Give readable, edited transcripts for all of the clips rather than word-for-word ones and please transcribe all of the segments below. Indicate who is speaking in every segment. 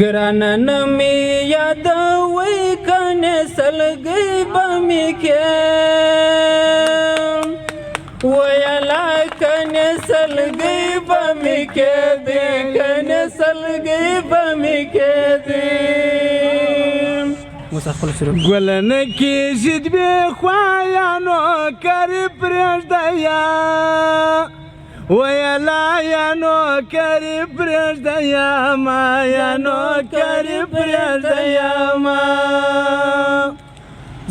Speaker 1: ګرانه نه مې یادوي کنې سلګۍ به مې کې ویلا کنې سلګۍ به مې کېدې کنې سلګۍ به مې کېدې ګل نه کېږي دوې خوايانو کرې پرېږده یا ویلا یا نوکرې پرېږده یاما یا نوکرې پرېږده یاما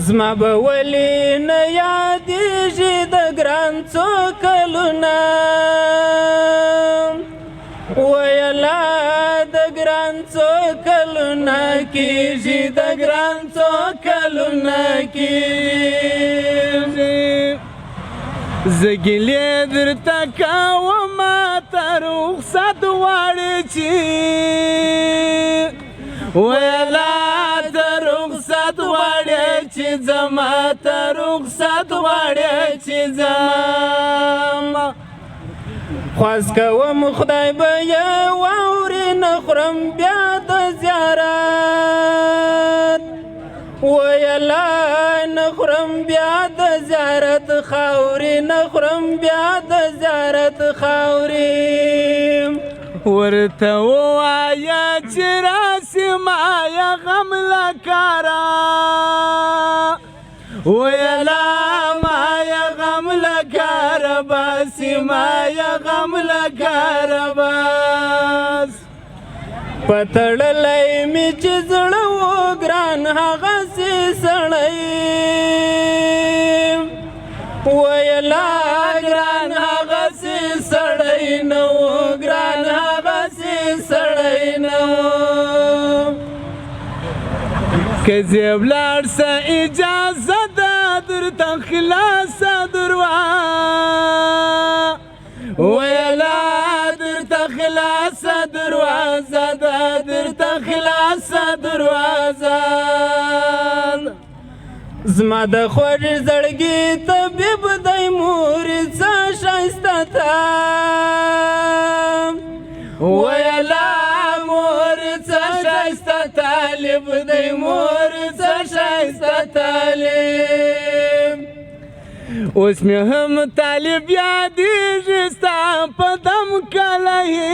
Speaker 1: زما به ولې نه یادېږي د ګران څو کلونه ویلا د ګران څو کلونه کېږي د ګران څو کلونه کېږي زه ګیلې درته کومه ته رخصت غواړې چې ویلا ته رخصت غواړې چې زما ته رخصت غواړې چې زما خواست کوم خدای به یې واوري نه خورم بیا د زیارت ویلا نه خورم بیا د زیارت خاورې نه خورم بیا د زیارت خاورې ورته ووایه چې راسې مایه غم له کاره ویلا مایه غم له کاره باسې مایه غم له کاره باس په تړلی مې چې زړه و ګران هغسې سړی ویلا ګران هغسې سړی نه و ګران هغسې سړی نه و که زه ولاړ سه اجازه ده درته خلاصه ویلا درته خلاصه دروازه ده درته خلاصه دروازه زما د خوږ زړګي طبیب دی مورې څه ښایسته ته ویلا مورې څه ښایسته طالب دی مورې څه ښایسته طالب اوس مې هم طالب یادېږي ستا په دم کلهي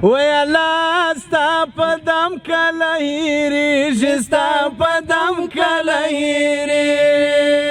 Speaker 1: ویلا ستا په دم کله هېرېږي ستا په دم کله هېرېږي